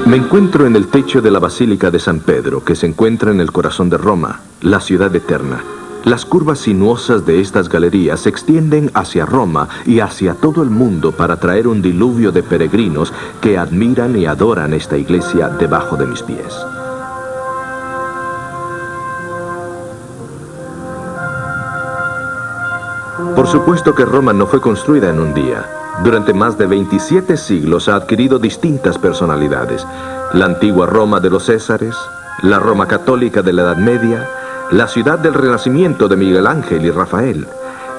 Me encuentro en el techo de la Basílica de San Pedro, que se encuentra en el corazón de Roma, la ciudad eterna. Las curvas sinuosas de estas galerías se extienden hacia Roma y hacia todo el mundo para traer un diluvio de peregrinos que admiran y adoran esta iglesia debajo de mis pies. Por supuesto que Roma no fue construida en un día. Durante más de 27 siglos ha adquirido distintas personalidades. La antigua Roma de los Césares, la Roma católica de la Edad Media, la ciudad del Renacimiento de Miguel Ángel y Rafael,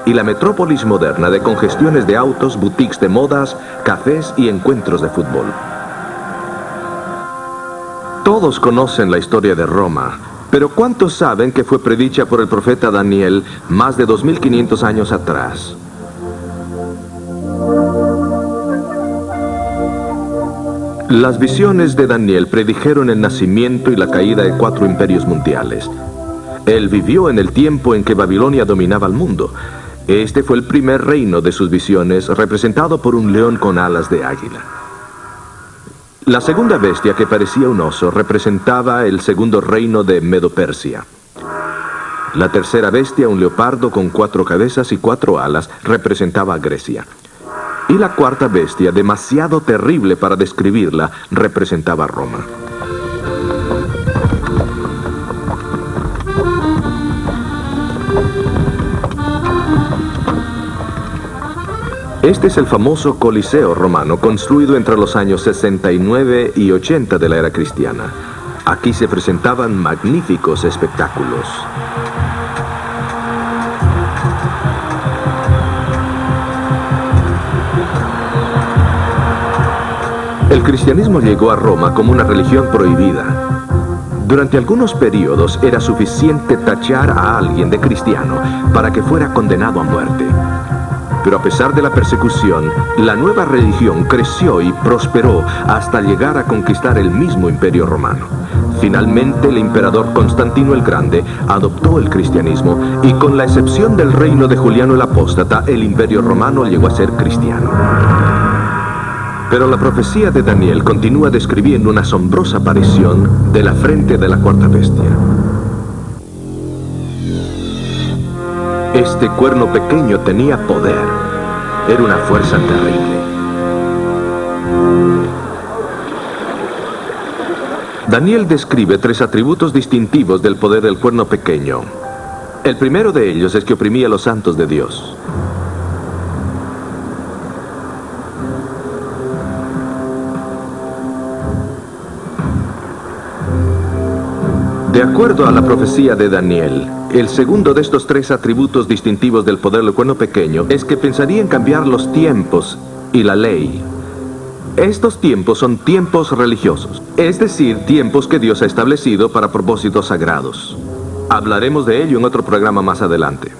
y la metrópolis moderna de congestiones de autos, boutiques de modas, cafés y encuentros de fútbol. Todos conocen la historia de Roma, pero ¿cuántos saben que fue predicha por el profeta Daniel más de 2500 años atrás? Las visiones de Daniel predijeron el nacimiento y la caída de 4 imperios mundiales. Él vivió en el tiempo en que Babilonia dominaba el mundo. Este fue el primer reino de sus visiones, representado por un león con alas de águila. La segunda bestia, que parecía un oso, representaba el segundo reino de Medo-Persia. La tercera bestia, un leopardo con 4 cabezas y 4 alas, representaba a Grecia. Y la cuarta bestia, demasiado terrible para describirla, representaba a Roma. Este es el famoso Coliseo romano, construido entre los años 69 y 80 de la era cristiana. Aquí se presentaban magníficos espectáculos. El cristianismo llegó a Roma como una religión prohibida. Durante algunos periodos era suficiente tachar a alguien de cristiano para que fuera condenado a muerte. Pero a pesar de la persecución, la nueva religión creció y prosperó hasta llegar a conquistar el mismo imperio romano. Finalmente, el emperador Constantino el Grande adoptó el cristianismo y, con la excepción del reino de Juliano el Apóstata, el imperio romano llegó a ser cristiano. Pero la profecía de Daniel continúa describiendo una asombrosa aparición de la frente de la cuarta bestia. Este cuerno pequeño tenía poder. Era una fuerza terrible. Daniel describe 3 atributos distintivos del poder del cuerno pequeño. El primero de ellos es que oprimía a los santos de Dios. De acuerdo a la profecía de Daniel, el segundo de estos 3 atributos distintivos del poder del cuerno pequeño es que pensaría en cambiar los tiempos y la ley. Estos tiempos son tiempos religiosos, es decir, tiempos que Dios ha establecido para propósitos sagrados. Hablaremos de ello en otro programa más adelante.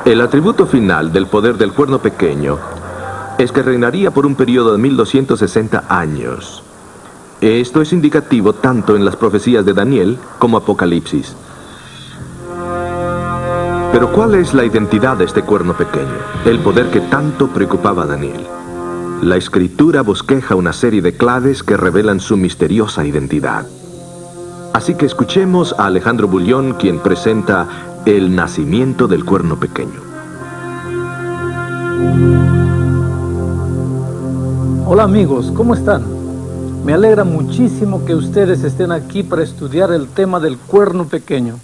El atributo final del poder del cuerno pequeño es que reinaría por un periodo de 1260 años. Esto es indicativo tanto en las profecías de Daniel como Apocalipsis. Pero ¿cuál es la identidad de este cuerno pequeño? El poder que tanto preocupaba a Daniel. La Escritura bosqueja una serie de claves que revelan su misteriosa identidad. Así que escuchemos a Alejandro Bullón, quien presenta el nacimiento del cuerno pequeño. Hola amigos, ¿cómo están? Me alegra muchísimo que ustedes estén aquí para estudiar el tema del cuerno pequeño.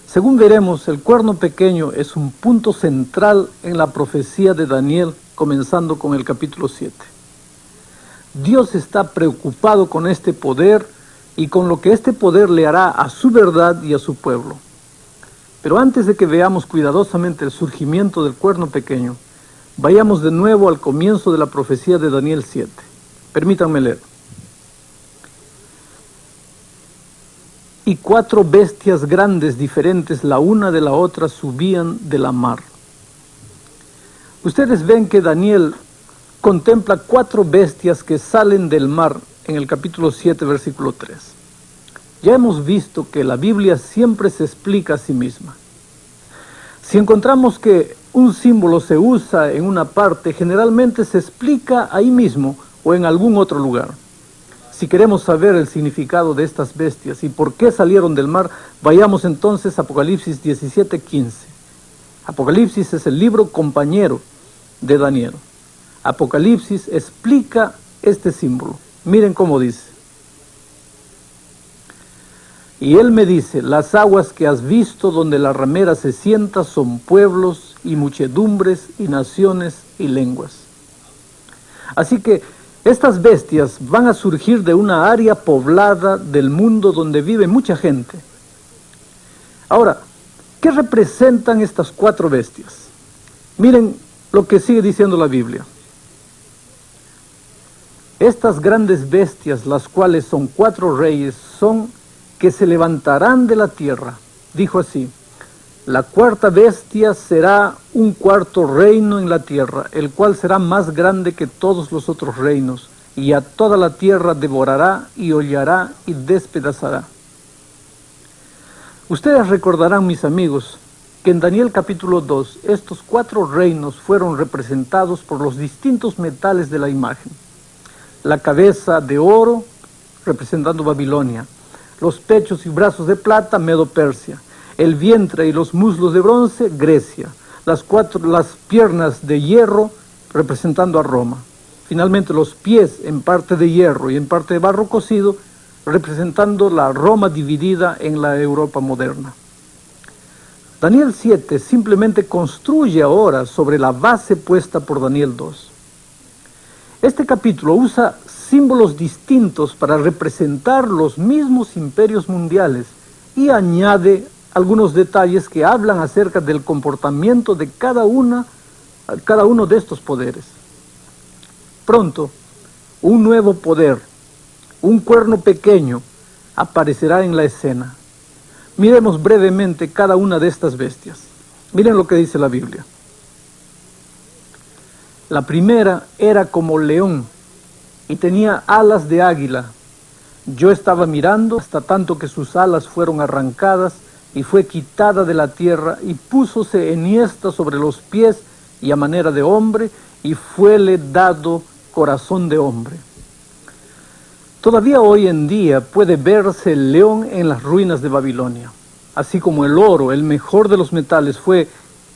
Según veremos, el cuerno pequeño es un punto central en la profecía de Daniel, comenzando con el capítulo 7. Dios está preocupado con este poder y con lo que este poder le hará a su verdad y a su pueblo. Pero antes de que veamos cuidadosamente el surgimiento del cuerno pequeño, vayamos de nuevo al comienzo de la profecía de Daniel 7. Permítanme leer. Y 4 bestias grandes diferentes, la una de la otra, subían de la mar. Ustedes ven que Daniel contempla 4 bestias que salen del mar en el capítulo 7, versículo 3. Ya hemos visto que la Biblia siempre se explica a sí misma. Si encontramos que un símbolo se usa en una parte, generalmente se explica ahí mismo o en algún otro lugar. Si queremos saber el significado de estas bestias y por qué salieron del mar, vayamos entonces a Apocalipsis 17:15. Apocalipsis es el libro compañero de Daniel. Apocalipsis explica este símbolo. Miren cómo dice. Y él me dice, las aguas que has visto donde la ramera se sienta son pueblos y muchedumbres y naciones y lenguas. Así que estas bestias van a surgir de una área poblada del mundo donde vive mucha gente. Ahora, ¿qué representan estas 4 bestias? Miren lo que sigue diciendo la Biblia. Estas grandes bestias, las cuales son 4 reyes, son que se levantarán de la tierra. Dijo así, la 4ª bestia será un 4º reino en la tierra, el cual será más grande que todos los otros reinos, y a toda la tierra devorará y hollará y despedazará. Ustedes recordarán, mis amigos, que en Daniel capítulo 2, estos 4 reinos fueron representados por los distintos metales de la imagen. La cabeza de oro, representando Babilonia, los pechos y brazos de plata, Medo-Persia, el vientre y los muslos de bronce, Grecia, las piernas de hierro, representando a Roma. Finalmente los pies en parte de hierro y en parte de barro cocido, representando la Roma dividida en la Europa moderna. Daniel 7 simplemente construye ahora sobre la base puesta por Daniel 2. Este capítulo usa símbolos distintos para representar los mismos imperios mundiales y añade algunos detalles que hablan acerca del comportamiento de cada uno de estos poderes. Pronto, un nuevo poder, un cuerno pequeño, aparecerá en la escena. Miremos brevemente cada una de estas bestias. Miren lo que dice la Biblia. La primera era como león y tenía alas de águila. Yo estaba mirando hasta tanto que sus alas fueron arrancadas y fue quitada de la tierra y púsose enhiesta sobre los pies y a manera de hombre y fuele dado corazón de hombre. Todavía hoy en día puede verse el león en las ruinas de Babilonia. Así como el oro, el mejor de los metales, fue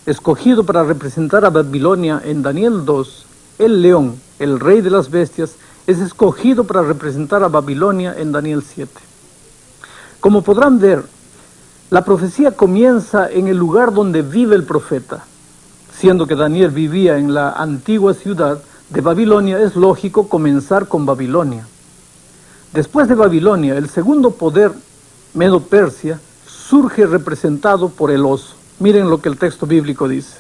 escogido para representar a Babilonia en Daniel 2, el león, el rey de las bestias, es escogido para representar a Babilonia en Daniel 7. Como podrán ver, la profecía comienza en el lugar donde vive el profeta. Siendo que Daniel vivía en la antigua ciudad de Babilonia, es lógico comenzar con Babilonia. Después de Babilonia, el segundo poder, Medo-Persia, surge representado por el oso. Miren lo que el texto bíblico dice.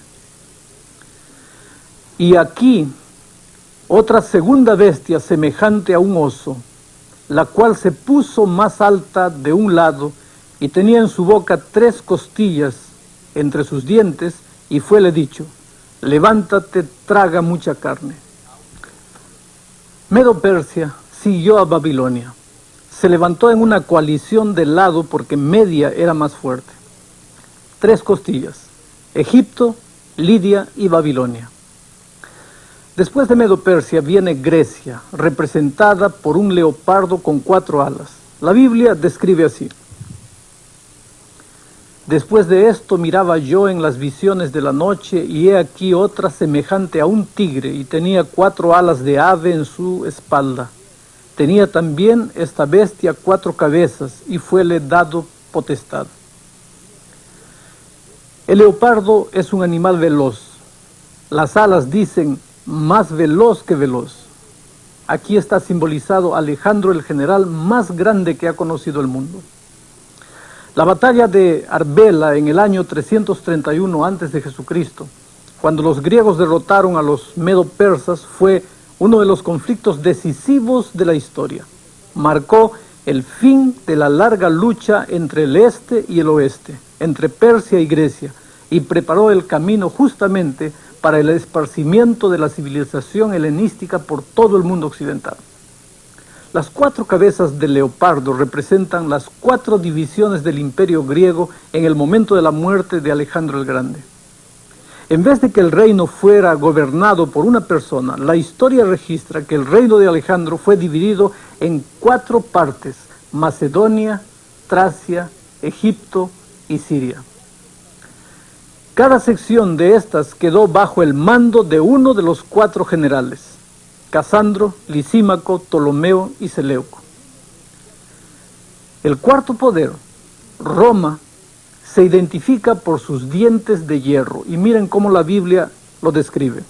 Y aquí, otra segunda bestia semejante a un oso, la cual se puso más alta de un lado y tenía en su boca 3 costillas entre sus dientes, y fuele dicho, levántate, traga mucha carne. Medo-Persia siguió a Babilonia. Se levantó en una coalición de lado porque Media era más fuerte. 3 costillas, Egipto, Lidia y Babilonia. Después de Medo-Persia viene Grecia, representada por un leopardo con 4 alas. La Biblia describe así. Después de esto miraba yo en las visiones de la noche, y he aquí otra semejante a un tigre, y tenía 4 alas de ave en su espalda. Tenía también esta bestia 4 cabezas, y fuele dado potestad. El leopardo es un animal veloz. Las alas dicen más veloz que veloz. Aquí está simbolizado Alejandro, el general más grande que ha conocido el mundo. La batalla de Arbela en el año 331 a.C., cuando los griegos derrotaron a los medo-persas, fue uno de los conflictos decisivos de la historia. Marcó el fin de la larga lucha entre el este y el oeste, entre Persia y Grecia, y preparó el camino justamente para el esparcimiento de la civilización helenística por todo el mundo occidental. Las 4 cabezas del leopardo representan las 4 divisiones del imperio griego en el momento de la muerte de Alejandro el Grande. En vez de que el reino fuera gobernado por una persona, la historia registra que el reino de Alejandro fue dividido en 4 partes: Macedonia, Tracia, Egipto y Siria. Cada sección de estas quedó bajo el mando de uno de los 4 generales: Casandro, Lisímaco, Ptolomeo y Seleuco. El cuarto poder, Roma, se identifica por sus dientes de hierro, y miren cómo la Biblia lo describe.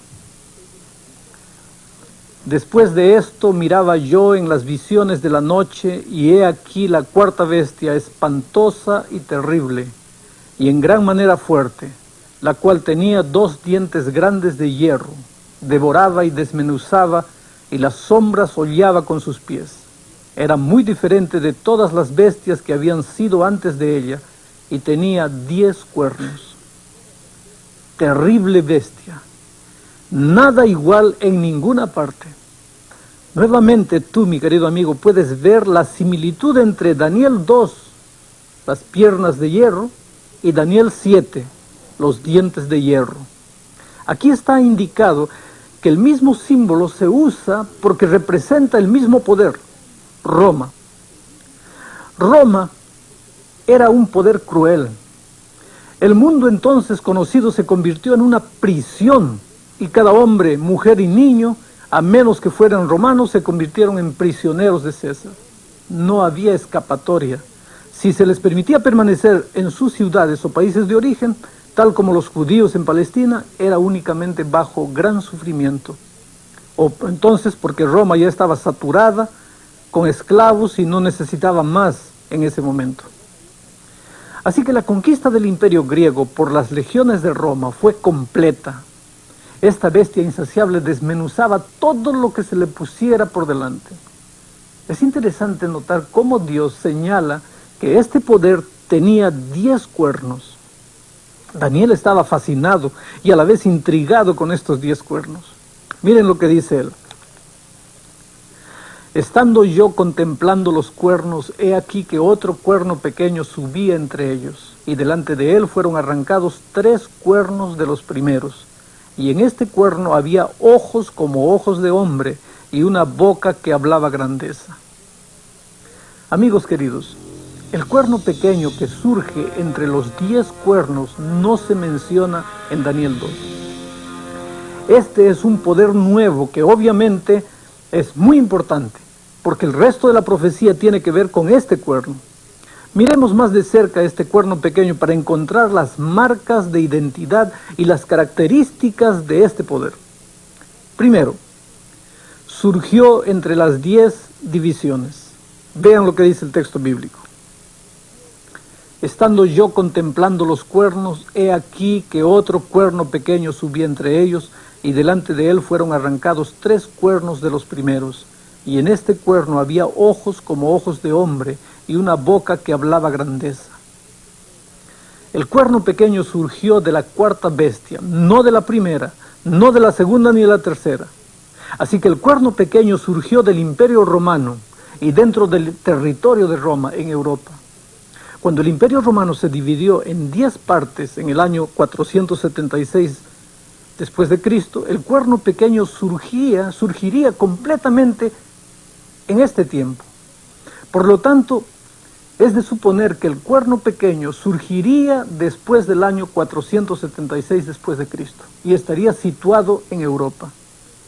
Después de esto miraba yo en las visiones de la noche, y he aquí la cuarta bestia, espantosa y terrible, y en gran manera fuerte, la cual tenía 2 dientes grandes de hierro, devoraba y desmenuzaba, y las sombras hollaba con sus pies. Era muy diferente de todas las bestias que habían sido antes de ella, y tenía 10 cuernos. Terrible bestia, nada igual en ninguna parte. Nuevamente tú, mi querido amigo, puedes ver la similitud entre Daniel 2, las piernas de hierro, y Daniel 7, los dientes de hierro. Aquí está indicado que el mismo símbolo se usa porque representa el mismo poder, Roma. Roma era un poder cruel. El mundo entonces conocido se convirtió en una prisión, y cada hombre, mujer y niño, a menos que fueran romanos, se convirtieron en prisioneros de César. No había escapatoria. Si se les permitía permanecer en sus ciudades o países de origen, tal como los judíos en Palestina, era únicamente bajo gran sufrimiento. O entonces porque Roma ya estaba saturada con esclavos y no necesitaba más en ese momento. Así que la conquista del imperio griego por las legiones de Roma fue completa. Esta bestia insaciable desmenuzaba todo lo que se le pusiera por delante. Es interesante notar cómo Dios señala que este poder tenía 10 cuernos. Daniel estaba fascinado y a la vez intrigado con estos 10 cuernos. Miren lo que dice él. Estando yo contemplando los cuernos, he aquí que otro cuerno pequeño subía entre ellos, y delante de él fueron arrancados 3 cuernos de los primeros, y en este cuerno había ojos como ojos de hombre, y una boca que hablaba grandeza. Amigos queridos, el cuerno pequeño que surge entre los 10 cuernos no se menciona en Daniel 2. Este es un poder nuevo que obviamente es muy importante, porque el resto de la profecía tiene que ver con este cuerno. Miremos más de cerca este cuerno pequeño para encontrar las marcas de identidad y las características de este poder. Primero, surgió entre las 10 divisiones. Vean lo que dice el texto bíblico. Estando yo contemplando los cuernos, he aquí que otro cuerno pequeño subía entre ellos, y delante de él fueron arrancados 3 cuernos de los primeros. Y en este cuerno había ojos como ojos de hombre, y una boca que hablaba grandeza. El cuerno pequeño surgió de la cuarta bestia, no de la primera, no de la segunda ni de la tercera. Así que el cuerno pequeño surgió del Imperio Romano y dentro del territorio de Roma, en Europa. Cuando el Imperio Romano se dividió en 10 partes en el año 476 después de Cristo, el cuerno pequeño surgiría completamente en este tiempo. Por lo tanto, es de suponer que el cuerno pequeño surgiría después del año 476 después de Cristo y estaría situado en Europa.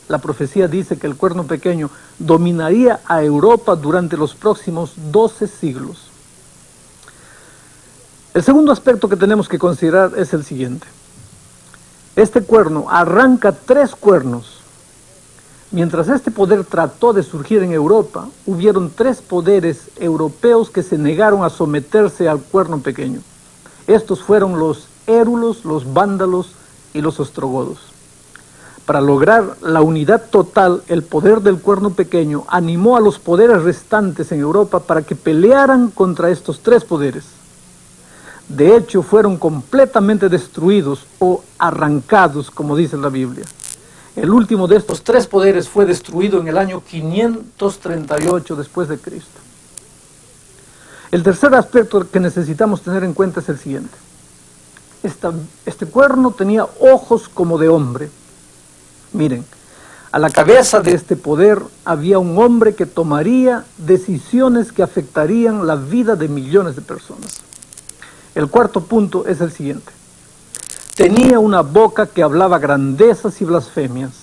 La profecía dice que el cuerno pequeño dominaría a Europa durante los próximos 12 siglos. El segundo aspecto que tenemos que considerar es el siguiente. Este cuerno arranca 3 cuernos. Mientras este poder trató de surgir en Europa, hubieron 3 poderes europeos que se negaron a someterse al cuerno pequeño. Estos fueron los érulos, los vándalos y los ostrogodos. Para lograr la unidad total, el poder del cuerno pequeño animó a los poderes restantes en Europa para que pelearan contra estos 3 poderes. De hecho, fueron completamente destruidos o arrancados, como dice la Biblia. El último de estos tres poderes fue destruido en el año 538 después de Cristo. El tercer aspecto que necesitamos tener en cuenta es el siguiente. Este cuerno tenía ojos como de hombre. Miren, a la cabeza de este poder había un hombre que tomaría decisiones que afectarían la vida de millones de personas. El cuarto punto es el siguiente. Tenía una boca que hablaba grandezas y blasfemias.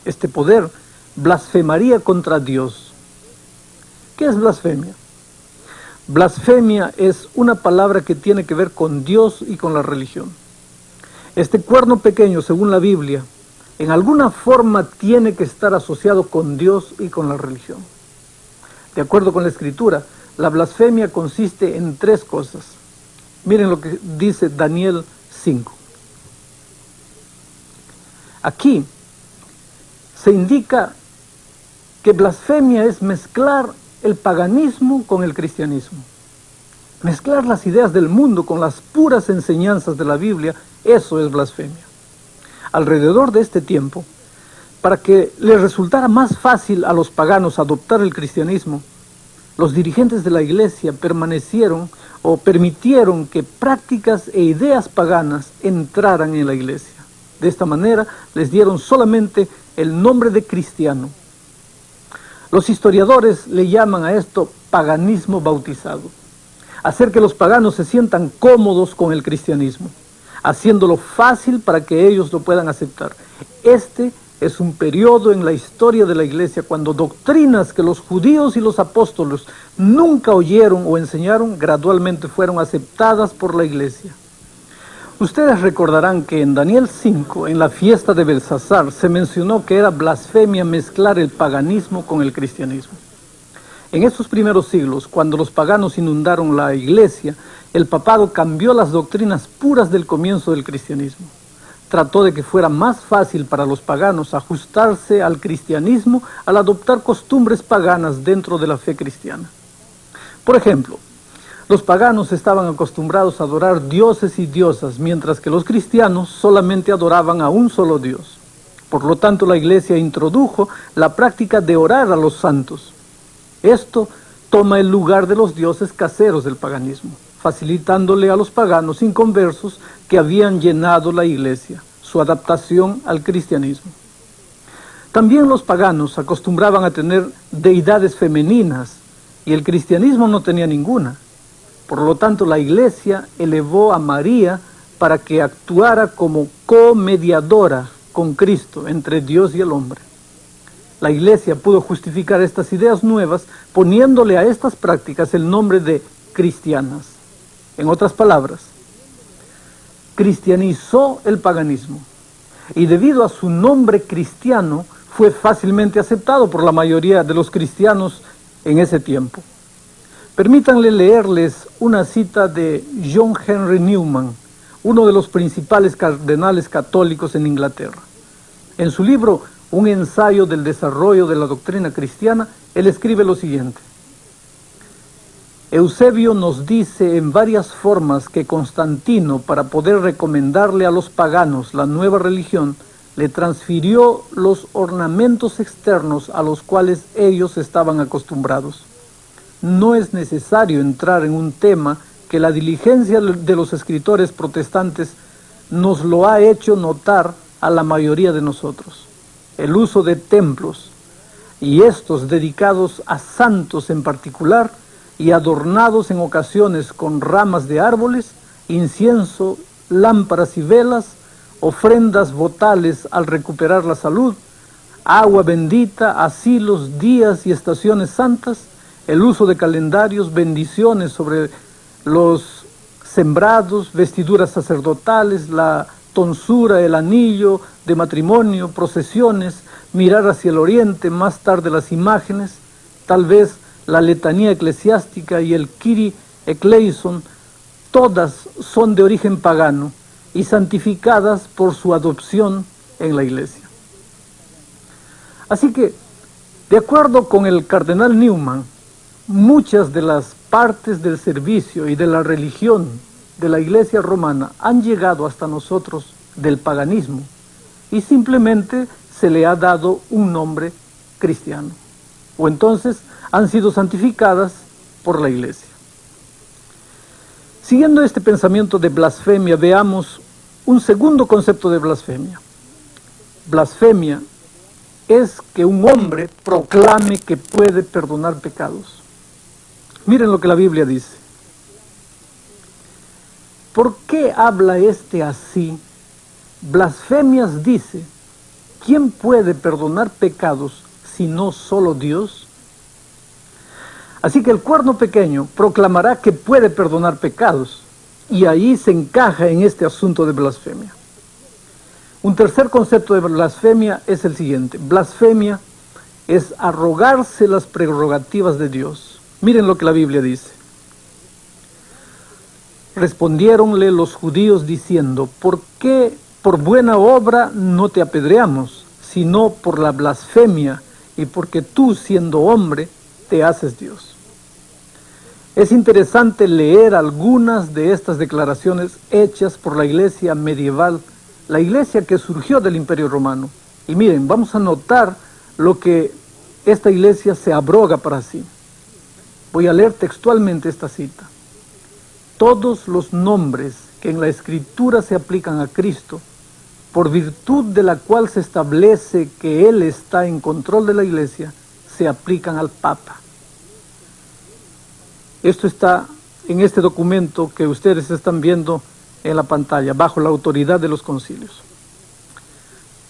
Este poder blasfemaría contra Dios. ¿Qué es blasfemia? Blasfemia es una palabra que tiene que ver con Dios y con la religión. Este cuerno pequeño, según la Biblia, en alguna forma tiene que estar asociado con Dios y con la religión. De acuerdo con la Escritura, la blasfemia consiste en tres cosas. Miren lo que dice Daniel 5. Aquí se indica que blasfemia es mezclar el paganismo con el cristianismo. Mezclar las ideas del mundo con las puras enseñanzas de la Biblia, eso es blasfemia. Alrededor de este tiempo, para que les resultara más fácil a los paganos adoptar el cristianismo, los dirigentes de la iglesia permitieron que prácticas e ideas paganas entraran en la iglesia. De esta manera les dieron solamente el nombre de cristiano. Los historiadores le llaman a esto paganismo bautizado. Hacer que los paganos se sientan cómodos con el cristianismo, haciéndolo fácil para que ellos lo puedan aceptar. Este es un periodo en la historia de la iglesia cuando doctrinas que los judíos y los apóstoles nunca oyeron o enseñaron, gradualmente fueron aceptadas por la iglesia. Ustedes recordarán que en Daniel 5, en la fiesta de Belsasar, se mencionó que era blasfemia mezclar el paganismo con el cristianismo. En esos primeros siglos, cuando los paganos inundaron la iglesia, el papado cambió las doctrinas puras del comienzo del cristianismo. Trató de que fuera más fácil para los paganos ajustarse al cristianismo al adoptar costumbres paganas dentro de la fe cristiana. Por ejemplo, los paganos estaban acostumbrados a adorar dioses y diosas, mientras que los cristianos solamente adoraban a un solo Dios. Por lo tanto, la iglesia introdujo la práctica de orar a los santos. Esto toma el lugar de los dioses caseros del paganismo, facilitándole a los paganos inconversos que habían llenado la iglesia su adaptación al cristianismo. También los paganos acostumbraban a tener deidades femeninas y el cristianismo no tenía ninguna. Por lo tanto, la iglesia elevó a María para que actuara como comediadora con Cristo entre Dios y el hombre. La iglesia pudo justificar estas ideas nuevas poniéndole a estas prácticas el nombre de cristianas. En otras palabras, cristianizó el paganismo y debido a su nombre cristiano fue fácilmente aceptado por la mayoría de los cristianos en ese tiempo. Permítanle leerles una cita de John Henry Newman, uno de los principales cardenales católicos en Inglaterra. En su libro Un ensayo del desarrollo de la doctrina cristiana, él escribe lo siguiente: Eusebio nos dice en varias formas que Constantino, para poder recomendarle a los paganos la nueva religión, le transfirió los ornamentos externos a los cuales ellos estaban acostumbrados. No es necesario entrar en un tema que la diligencia de los escritores protestantes nos lo ha hecho notar a la mayoría de nosotros. El uso de templos, y estos dedicados a santos en particular, y adornados en ocasiones con ramas de árboles, incienso, lámparas y velas, ofrendas votales al recuperar la salud, agua bendita, asilos, días y estaciones santas, el uso de calendarios, bendiciones sobre los sembrados, vestiduras sacerdotales, la tonsura, el anillo de matrimonio, procesiones, mirar hacia el oriente, más tarde las imágenes, tal vez la letanía eclesiástica y el Kyrie Eleison, todas son de origen pagano y santificadas por su adopción en la iglesia. Así que, de acuerdo con el cardenal Newman, muchas de las partes del servicio y de la religión de la iglesia romana han llegado hasta nosotros del paganismo y simplemente se le ha dado un nombre cristiano, o entonces han sido santificadas por la iglesia. Siguiendo este pensamiento de blasfemia, veamos un segundo concepto de blasfemia. Blasfemia es que un hombre proclame que puede perdonar pecados. Miren lo que la Biblia dice. ¿Por qué habla este así? Blasfemias dice, ¿quién puede perdonar pecados si no solo Dios? Así que el cuerno pequeño proclamará que puede perdonar pecados, y ahí se encaja en este asunto de blasfemia. Un tercer concepto de blasfemia es el siguiente. Blasfemia es arrogarse las prerrogativas de Dios. Miren lo que la Biblia dice. Respondiéronle los judíos diciendo, ¿por qué por buena obra no te apedreamos, sino por la blasfemia y porque tú, siendo hombre, te haces Dios? Es interesante leer algunas de estas declaraciones hechas por la iglesia medieval, la iglesia que surgió del Imperio Romano. Y miren, vamos a notar lo que esta iglesia se abroga para sí. Voy a leer textualmente esta cita. Todos los nombres que en la Escritura se aplican a Cristo, por virtud de la cual se establece que Él está en control de la iglesia, se aplican al Papa. Esto está en este documento que ustedes están viendo en la pantalla, bajo la autoridad de los concilios.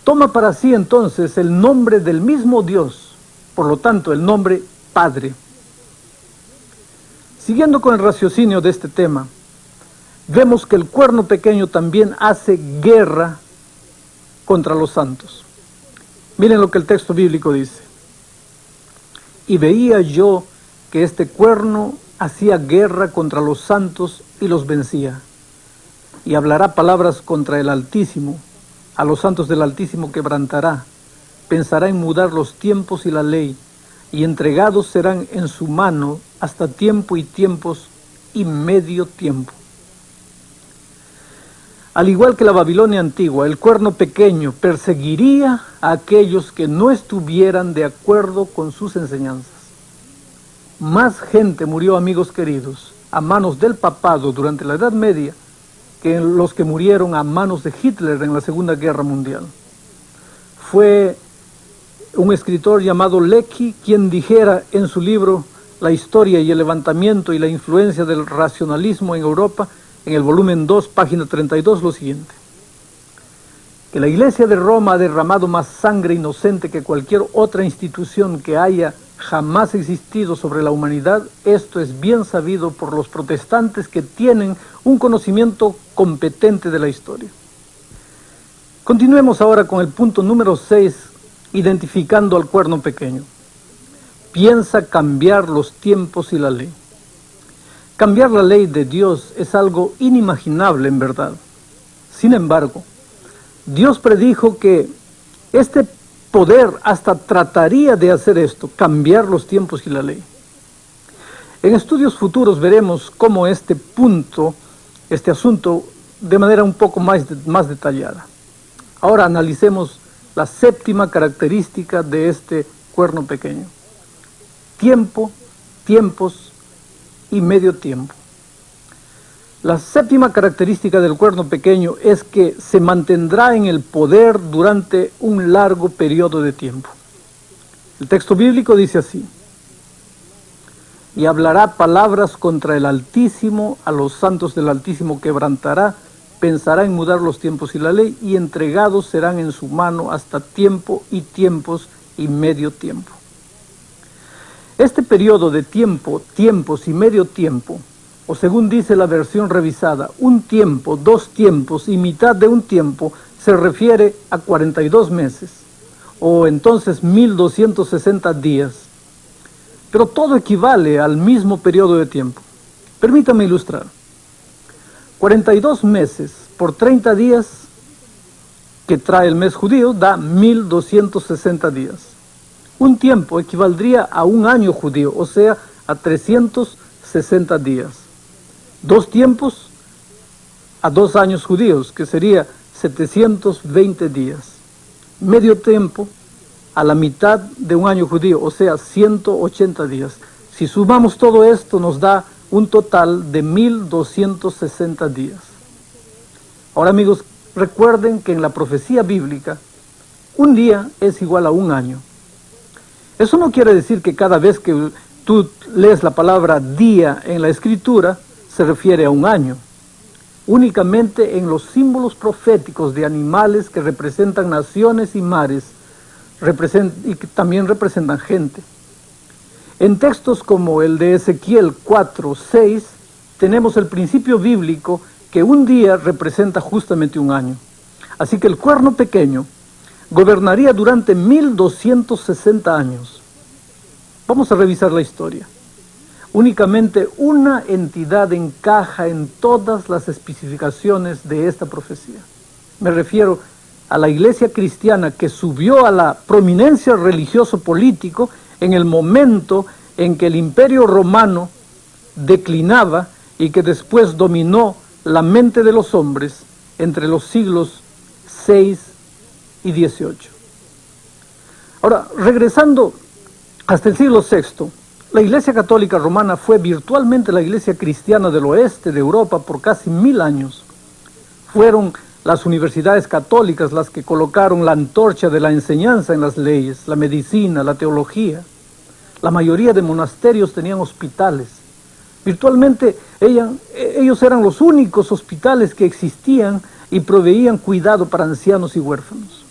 Toma para sí entonces el nombre del mismo Dios, por lo tanto el nombre Padre. Siguiendo con el raciocinio de este tema, vemos que el cuerno pequeño también hace guerra contra los santos. Miren lo que el texto bíblico dice. Y veía yo que este cuerno hacía guerra contra los santos y los vencía. Y hablará palabras contra el Altísimo, a los santos del Altísimo quebrantará, pensará en mudar los tiempos y la ley, y entregados serán en su mano hasta tiempo y tiempos y medio tiempo. Al igual que la Babilonia antigua, el cuerno pequeño perseguiría a aquellos que no estuvieran de acuerdo con sus enseñanzas. Más gente murió, amigos queridos, a manos del papado durante la Edad Media que los que murieron a manos de Hitler en la Segunda Guerra Mundial. Fue un escritor llamado Lecky quien dijera en su libro La historia y el levantamiento y la influencia del racionalismo en Europa, en el volumen 2, página 32, lo siguiente. Que la Iglesia de Roma ha derramado más sangre inocente que cualquier otra institución que haya jamás existido sobre la humanidad, esto es bien sabido por los protestantes que tienen un conocimiento competente de la historia. Continuemos ahora con el punto número 6, identificando al cuerno pequeño. Piensa cambiar los tiempos y la ley. Cambiar la ley de Dios es algo inimaginable en verdad. Sin embargo, Dios predijo que este poder hasta trataría de hacer esto, cambiar los tiempos y la ley. En estudios futuros veremos cómo este asunto, de manera un poco más detallada. Ahora analicemos la séptima característica de este cuerno pequeño. Tiempo, tiempos y medio tiempo. La séptima característica del cuerno pequeño es que se mantendrá en el poder durante un largo periodo de tiempo. El texto bíblico dice así: y hablará palabras contra el Altísimo, a los santos del Altísimo quebrantará, pensará en mudar los tiempos y la ley, y entregados serán en su mano hasta tiempo y tiempos y medio tiempo. Este periodo de tiempo, tiempos y medio tiempo, o según dice la versión revisada, un tiempo, 2 tiempos y mitad de un tiempo, se refiere a 42 meses, o entonces 1260 días. Pero todo equivale al mismo periodo de tiempo. Permítame ilustrar. 42 meses por 30 días que trae el mes judío da 1260 días. Un tiempo equivaldría a un año judío, o sea, a 360 días. 2 tiempos a 2 años judíos, que sería 720 días. Medio tiempo a la mitad de un año judío, o sea, 180 días. Si sumamos todo esto, nos da un total de 1260 días. Ahora, amigos, recuerden que en la profecía bíblica, un día es igual a un año. Eso no quiere decir que cada vez que tú lees la palabra día en la Escritura, se refiere a un año. Únicamente en los símbolos proféticos de animales que representan naciones y mares, y que también representan gente. En textos como el de Ezequiel 4:6, tenemos el principio bíblico que un día representa justamente un año. Así que el cuerno pequeño gobernaría durante 1260 años. Vamos a revisar la historia. Únicamente una entidad encaja en todas las especificaciones de esta profecía. Me refiero a la iglesia cristiana que subió a la prominencia religioso-político en el momento en que el imperio romano declinaba y que después dominó la mente de los hombres entre los siglos VI y XVIII. Ahora, regresando hasta el siglo VI, la Iglesia Católica Romana fue virtualmente la iglesia cristiana del oeste de Europa por casi 1000 años. Fueron las universidades católicas las que colocaron la antorcha de la enseñanza en las leyes, la medicina, la teología. La mayoría de monasterios tenían hospitales. Virtualmente ellos eran los únicos hospitales que existían y proveían cuidado para ancianos y huérfanos.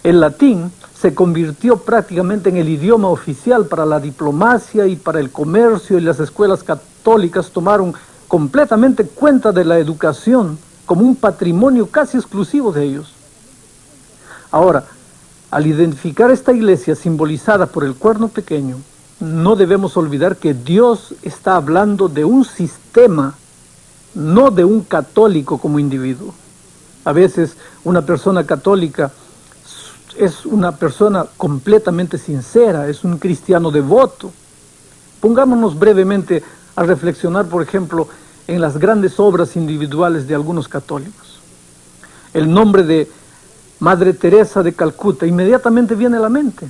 El latín se convirtió prácticamente en el idioma oficial para la diplomacia y para el comercio, y las escuelas católicas tomaron completamente cuenta de la educación como un patrimonio casi exclusivo de ellos. Ahora, al identificar esta iglesia simbolizada por el cuerno pequeño, no debemos olvidar que Dios está hablando de un sistema, no de un católico como individuo. A veces una persona católica es una persona completamente sincera, es un cristiano devoto. Pongámonos brevemente a reflexionar, por ejemplo, en las grandes obras individuales de algunos católicos. El nombre de Madre Teresa de Calcuta inmediatamente viene a la mente.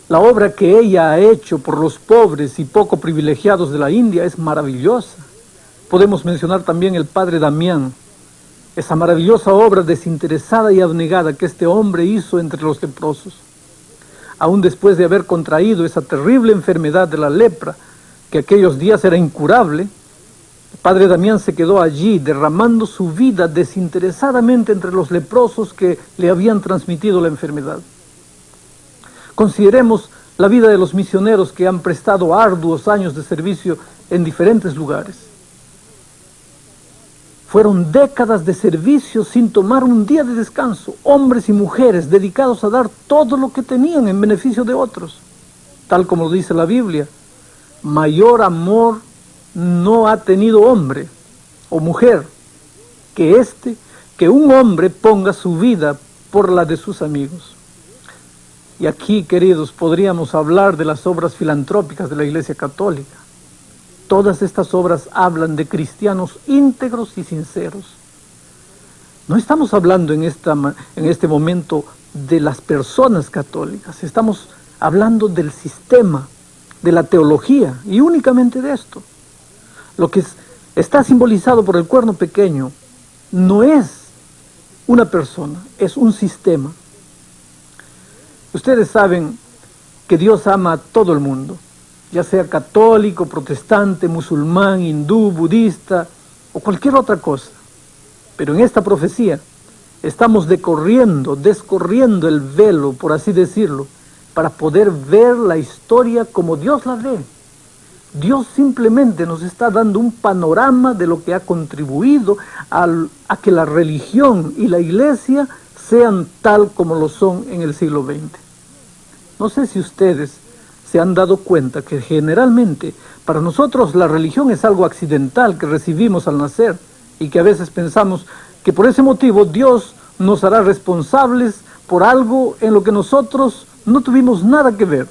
La obra que ella ha hecho por los pobres y poco privilegiados de la India es maravillosa. Podemos mencionar también el Padre Damián, esa maravillosa obra desinteresada y abnegada que este hombre hizo entre los leprosos. Aún después de haber contraído esa terrible enfermedad de la lepra, que aquellos días era incurable, el Padre Damián se quedó allí derramando su vida desinteresadamente entre los leprosos que le habían transmitido la enfermedad. Consideremos la vida de los misioneros que han prestado arduos años de servicio en diferentes lugares. Fueron décadas de servicio sin tomar un día de descanso, hombres y mujeres dedicados a dar todo lo que tenían en beneficio de otros. Tal como dice la Biblia, mayor amor no ha tenido hombre o mujer que un hombre ponga su vida por la de sus amigos. Y aquí, queridos, podríamos hablar de las obras filantrópicas de la Iglesia Católica. Todas estas obras hablan de cristianos íntegros y sinceros. No estamos hablando en este momento de las personas católicas, estamos hablando del sistema, de la teología, y únicamente de esto. Lo que está simbolizado por el cuerno pequeño no es una persona, es un sistema. Ustedes saben que Dios ama a todo el mundo, ya sea católico, protestante, musulmán, hindú, budista o cualquier otra cosa. Pero en esta profecía estamos descorriendo el velo, por así decirlo, para poder ver la historia como Dios la ve. Dios simplemente nos está dando un panorama de lo que ha contribuido a que la religión y la iglesia sean tal como lo son en el siglo XX. No sé si ustedes se han dado cuenta que generalmente para nosotros la religión es algo accidental que recibimos al nacer y que a veces pensamos que por ese motivo Dios nos hará responsables por algo en lo que nosotros no tuvimos nada que ver.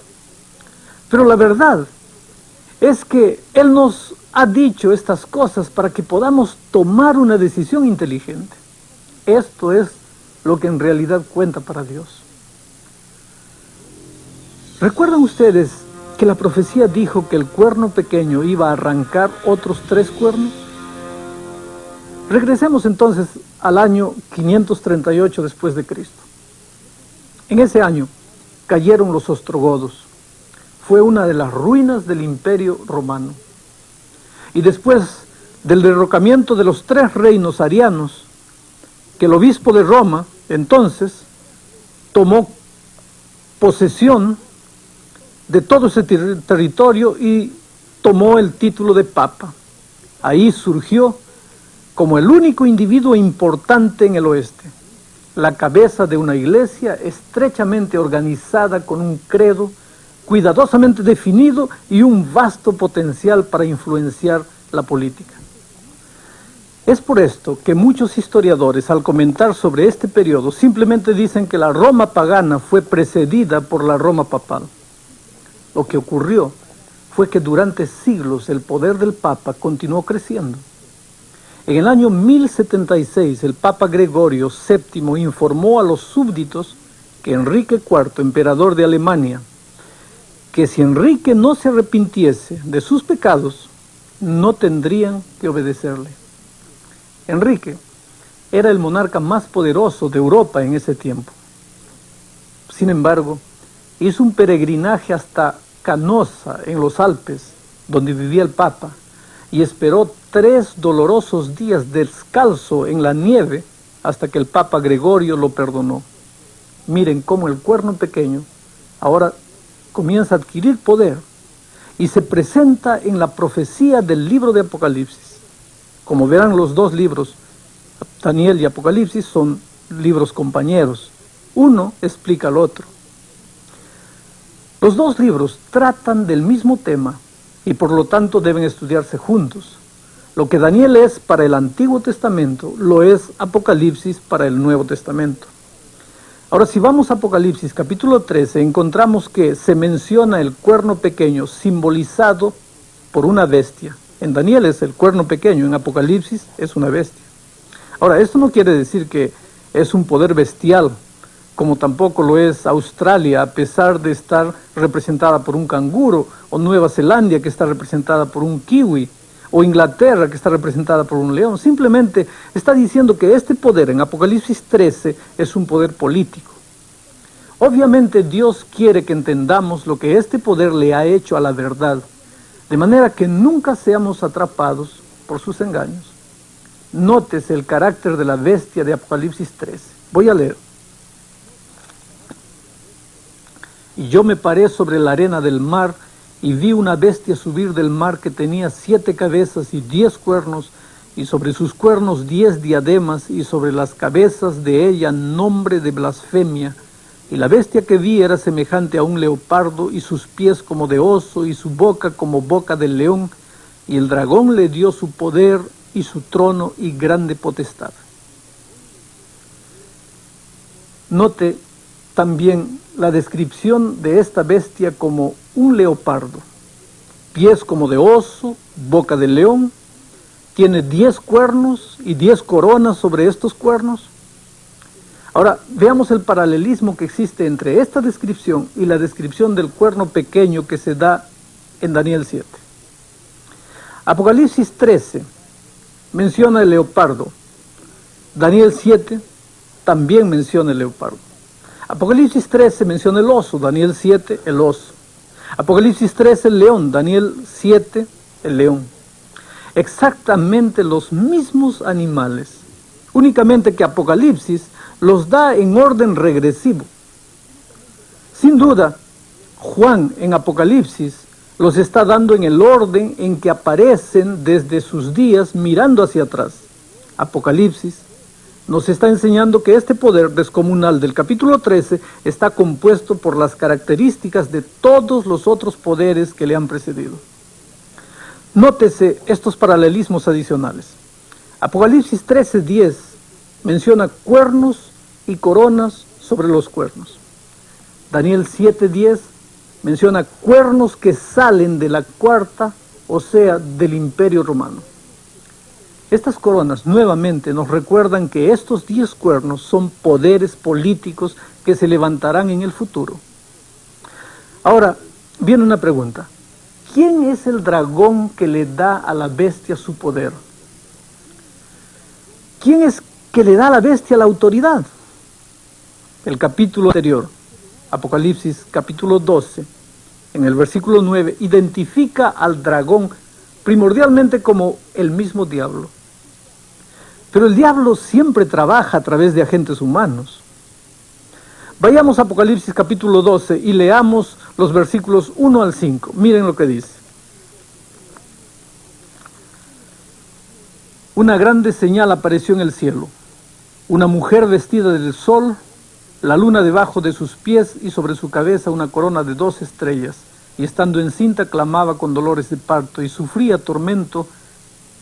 Pero la verdad es que Él nos ha dicho estas cosas para que podamos tomar una decisión inteligente. Esto es lo que en realidad cuenta para Dios. ¿Recuerdan ustedes que la profecía dijo que el cuerno pequeño iba a arrancar otros 3 cuernos? Regresemos entonces al año 538 después de Cristo. En ese año cayeron los ostrogodos. Fue una de las ruinas del Imperio Romano. Y después del derrocamiento de los 3 reinos arianos, que el obispo de Roma entonces tomó posesión de todo ese territorio y tomó el título de papa. Ahí surgió como el único individuo importante en el oeste, la cabeza de una iglesia estrechamente organizada con un credo cuidadosamente definido y un vasto potencial para influenciar la política. Es por esto que muchos historiadores, al comentar sobre este periodo, simplemente dicen que la Roma pagana fue precedida por la Roma papal. Lo que ocurrió fue que durante siglos el poder del Papa continuó creciendo. En el año 1076, el Papa Gregorio VII informó a los súbditos que Enrique IV, emperador de Alemania, que si Enrique no se arrepintiese de sus pecados, no tendrían que obedecerle. Enrique era el monarca más poderoso de Europa en ese tiempo. Sin embargo, hizo un peregrinaje hasta Canosa, en los Alpes, donde vivía el Papa, y esperó 3 dolorosos días descalzo en la nieve hasta que el Papa Gregorio lo perdonó. Miren cómo el cuerno pequeño ahora comienza a adquirir poder y se presenta en la profecía del libro de Apocalipsis. Como verán, los 2 libros, Daniel y Apocalipsis, son libros compañeros. Uno explica al otro. Los 2 libros tratan del mismo tema y por lo tanto deben estudiarse juntos. Lo que Daniel es para el Antiguo Testamento, lo es Apocalipsis para el Nuevo Testamento. Ahora, si vamos a Apocalipsis capítulo 13, encontramos que se menciona el cuerno pequeño simbolizado por una bestia. En Daniel es el cuerno pequeño, en Apocalipsis es una bestia. Ahora, esto no quiere decir que es un poder bestial, como tampoco lo es Australia, a pesar de estar representada por un canguro, o Nueva Zelanda, que está representada por un kiwi, o Inglaterra, que está representada por un león. Simplemente está diciendo que este poder en Apocalipsis 13 es un poder político. Obviamente Dios quiere que entendamos lo que este poder le ha hecho a la verdad, de manera que nunca seamos atrapados por sus engaños. Nótese el carácter de la bestia de Apocalipsis 13. Voy a leer. Y yo me paré sobre la arena del mar y vi una bestia subir del mar que tenía 7 cabezas y 10 cuernos, y sobre sus cuernos 10 diademas, y sobre las cabezas de ella nombre de blasfemia. Y la bestia que vi era semejante a un leopardo, y sus pies como de oso, y su boca como boca de león, y el dragón le dio su poder y su trono y grande potestad. Note también la descripción de esta bestia como un leopardo, pies como de oso, boca de león, tiene 10 cuernos y 10 coronas sobre estos cuernos. Ahora, veamos el paralelismo que existe entre esta descripción y la descripción del cuerno pequeño que se da en Daniel 7. Apocalipsis 13 menciona el leopardo, Daniel 7 también menciona el leopardo. Apocalipsis 13 menciona el oso, Daniel 7 el oso. Apocalipsis 13 el león, Daniel 7 el león. Exactamente los mismos animales, únicamente que Apocalipsis los da en orden regresivo. Sin duda, Juan en Apocalipsis los está dando en el orden en que aparecen desde sus días mirando hacia atrás. Apocalipsis nos está enseñando que este poder descomunal del capítulo 13 está compuesto por las características de todos los otros poderes que le han precedido. Nótese estos paralelismos adicionales. Apocalipsis 13:10 menciona cuernos y coronas sobre los cuernos. Daniel 7:10 Menciona cuernos que salen de la cuarta, o sea, del Imperio Romano. Estas coronas nuevamente nos recuerdan que estos 10 cuernos son poderes políticos que se levantarán en el futuro. Ahora, viene una pregunta. ¿Quién es el dragón que le da a la bestia su poder? ¿Quién es que le da a la bestia la autoridad? El capítulo anterior, Apocalipsis capítulo 12, en el versículo 9, identifica al dragón primordialmente como el mismo diablo. Pero el diablo siempre trabaja a través de agentes humanos. Vayamos a Apocalipsis capítulo 12 y leamos los versículos 1 al 5. Miren lo que dice. Una grande señal apareció en el cielo. Una mujer vestida del sol, la luna debajo de sus pies y sobre su cabeza una corona de 2 estrellas. Y estando encinta clamaba con dolores de parto y sufría tormento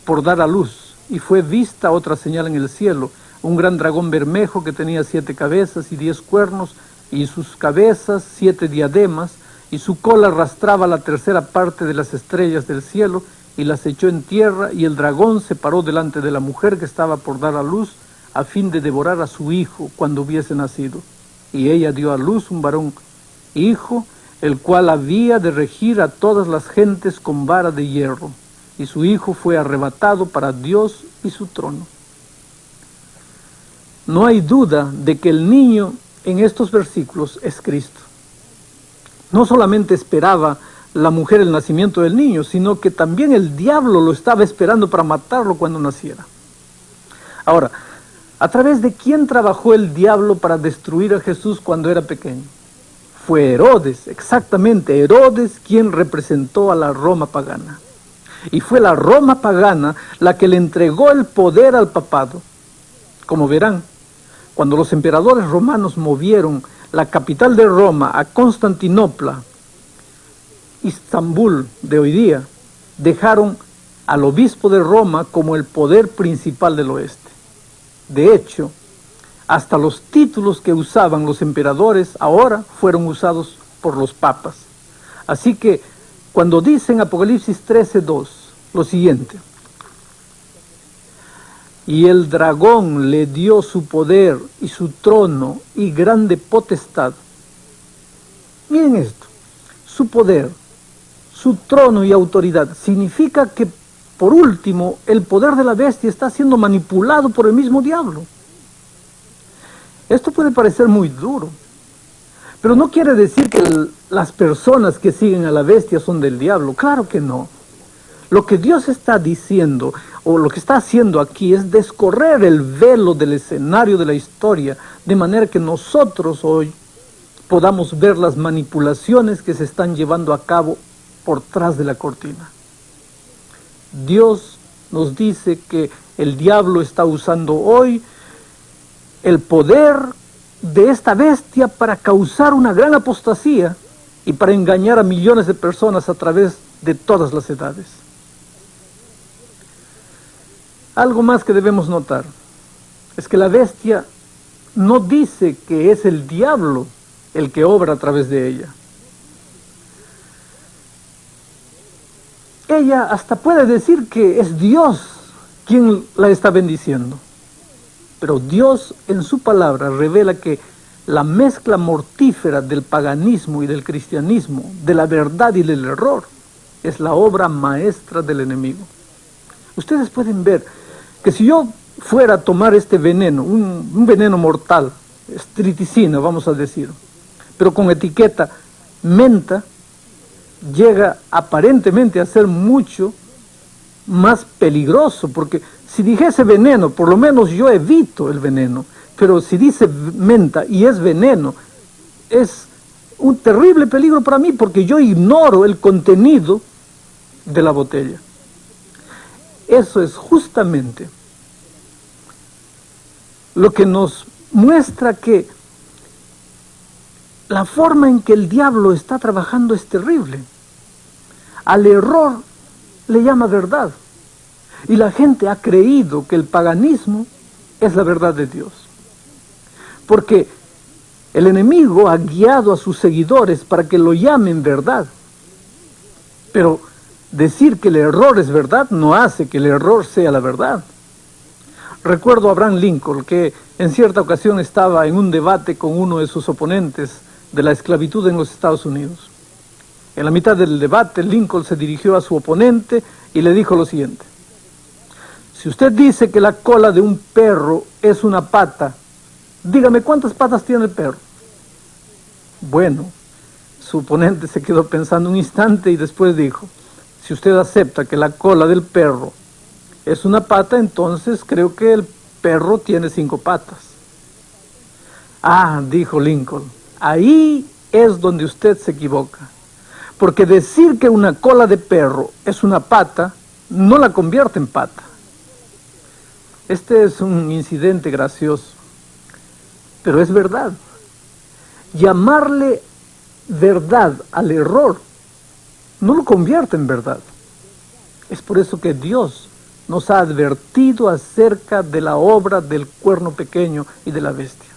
por dar a luz. Y fue vista otra señal en el cielo, un gran dragón bermejo que tenía 7 cabezas y 10 cuernos, y sus cabezas 7 diademas, y su cola arrastraba la tercera parte de las estrellas del cielo, y las echó en tierra, y el dragón se paró delante de la mujer que estaba por dar a luz, a fin de devorar a su hijo cuando hubiese nacido. Y ella dio a luz un varón, hijo, el cual había de regir a todas las gentes con vara de hierro. Y su hijo fue arrebatado para Dios y su trono. No hay duda de que el niño en estos versículos es Cristo. No solamente esperaba la mujer el nacimiento del niño, sino que también el diablo lo estaba esperando para matarlo cuando naciera. Ahora, ¿a través de quién trabajó el diablo para destruir a Jesús cuando era pequeño? Fue Herodes, exactamente Herodes quien representó a la Roma pagana. Y fue la Roma pagana la que le entregó el poder al papado. Como verán, cuando los emperadores romanos movieron la capital de Roma a Constantinopla, Istambul de hoy día, dejaron al obispo de Roma como el poder principal del oeste. De hecho, hasta los títulos que usaban los emperadores ahora fueron usados por los papas. Así que cuando dicen Apocalipsis 13:2 lo siguiente: y el dragón le dio su poder y su trono y grande potestad. Miren esto, su poder, su trono y autoridad, significa que por último el poder de la bestia está siendo manipulado por el mismo diablo. Esto puede parecer muy duro, pero no quiere decir que las personas que siguen a la bestia son del diablo. Claro que no. Lo que Dios está diciendo, o lo que está haciendo aquí, es descorrer el velo del escenario de la historia, de manera que nosotros hoy podamos ver las manipulaciones que se están llevando a cabo por tras de la cortina. Dios nos dice que el diablo está usando hoy el poder de esta bestia para causar una gran apostasía y para engañar a millones de personas a través de todas las edades. Algo más que debemos notar es que la bestia no dice que es el diablo el que obra a través de ella. Ella hasta puede decir que es Dios quien la está bendiciendo. Pero Dios en su palabra revela que la mezcla mortífera del paganismo y del cristianismo, de la verdad y del error, es la obra maestra del enemigo. Ustedes pueden ver que si yo fuera a tomar este veneno, un veneno mortal, estriticina vamos a decir, pero con etiqueta menta, llega aparentemente a ser mucho más peligroso, porque si dijese veneno, por lo menos yo evito el veneno, pero si dice menta y es veneno, es un terrible peligro para mí, porque yo ignoro el contenido de la botella. Eso es justamente lo que nos muestra que la forma en que el diablo está trabajando es terrible. Al error le llama verdad. Y la gente ha creído que el paganismo es la verdad de Dios. Porque El enemigo ha guiado a sus seguidores para que lo llamen verdad. Pero decir que el error es verdad no hace que el error sea la verdad. Recuerdo a Abraham Lincoln, que en cierta ocasión estaba en un debate con uno de sus oponentes de la esclavitud en los Estados Unidos. En la mitad del debate, Lincoln se dirigió a su oponente y le dijo lo siguiente: si usted dice que la cola de un perro es una pata, dígame cuántas patas tiene el perro. Bueno, su oponente se quedó pensando un instante y después dijo: si usted acepta que la cola del perro es una pata, entonces creo que el perro tiene 5 patas. Ah, dijo Lincoln, ahí es donde usted se equivoca. Porque decir que una cola de perro es una pata, no la convierte en pata. Este es un incidente gracioso, pero es verdad. Llamarle verdad al error no lo convierte en verdad. Es por eso que Dios nos ha advertido acerca de la obra del cuerno pequeño y de la bestia.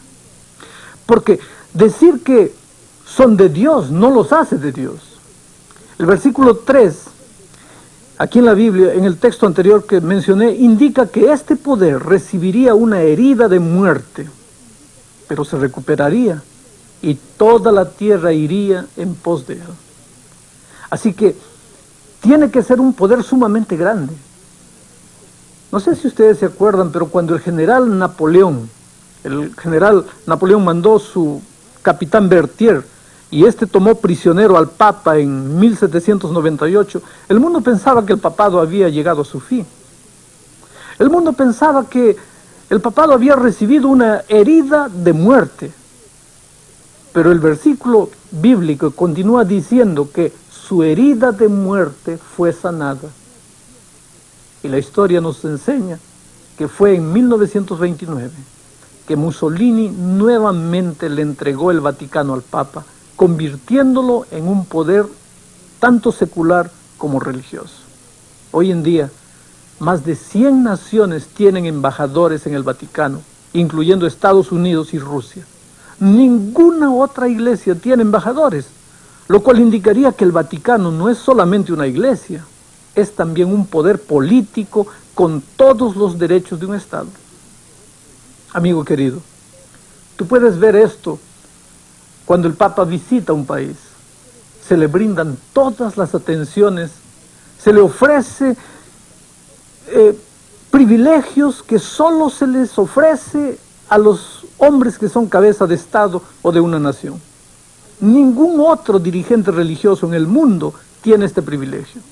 Porque decir que son de Dios no los hace de Dios. El versículo 3, aquí en la Biblia, en el texto anterior que mencioné, indica que este poder recibiría una herida de muerte, pero se recuperaría y toda la tierra iría en pos de él. Así que tiene que ser un poder sumamente grande. No sé si ustedes se acuerdan, pero cuando el general Napoleón mandó su capitán Berthier, y este tomó prisionero al Papa en 1798, el mundo pensaba que el papado había llegado a su fin. El mundo pensaba que el papado había recibido una herida de muerte. Pero el versículo bíblico continúa diciendo que su herida de muerte fue sanada. Y la historia nos enseña que fue en 1929 que Mussolini nuevamente le entregó el Vaticano al Papa, convirtiéndolo en un poder tanto secular como religioso. Hoy en día, más de 100 naciones tienen embajadores en el Vaticano, incluyendo Estados Unidos y Rusia. Ninguna otra iglesia tiene embajadores, lo cual indicaría que el Vaticano no es solamente una iglesia, es también un poder político con todos los derechos de un Estado. Amigo querido, tú puedes ver esto cuando el Papa visita un país. Se le brindan todas las atenciones, se le ofrece privilegios que solo se les ofrece a los hombres que son cabeza de Estado o de una nación. Ningún otro dirigente religioso en el mundo tiene este privilegio.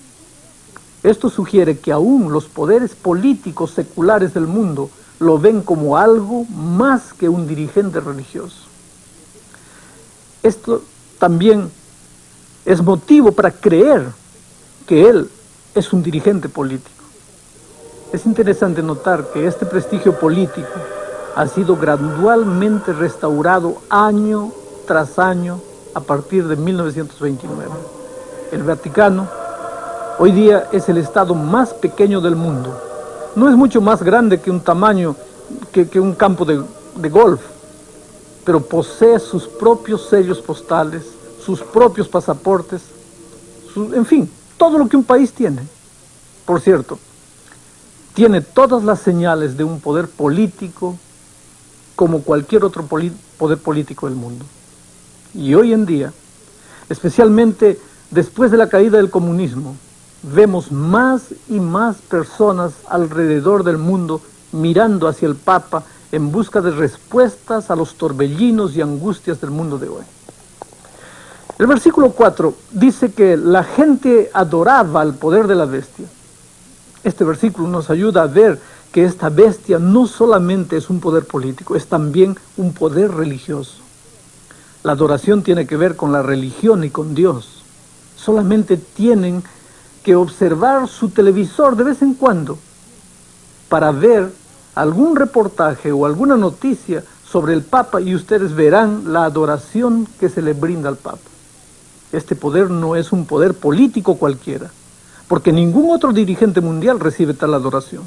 Esto sugiere que aún los poderes políticos seculares del mundo lo ven como algo más que un dirigente religioso. Esto también es motivo para creer que él es un dirigente político. Es interesante notar que este prestigio político ha sido gradualmente restaurado año tras año a partir de 1929. El Vaticano hoy día es el estado más pequeño del mundo. No es mucho más grande que un un campo de golf, pero posee sus propios sellos postales, sus propios pasaportes, en fin, todo lo que un país tiene. Por cierto, tiene todas las señales de un poder político como cualquier otro poder político del mundo. Y hoy en día, especialmente después de la caída del comunismo, vemos más y más personas alrededor del mundo mirando hacia el Papa en busca de respuestas a los torbellinos y angustias del mundo de hoy. El versículo 4 dice que la gente adoraba al poder de la bestia. Este versículo nos ayuda a ver que esta bestia no solamente es un poder político, es también un poder religioso. La adoración tiene que ver con la religión y con Dios. Solamente tienen que observar su televisor de vez en cuando para ver algún reportaje o alguna noticia sobre el Papa y ustedes verán la adoración que se le brinda al Papa. Este poder no es un poder político cualquiera, porque ningún otro dirigente mundial recibe tal adoración.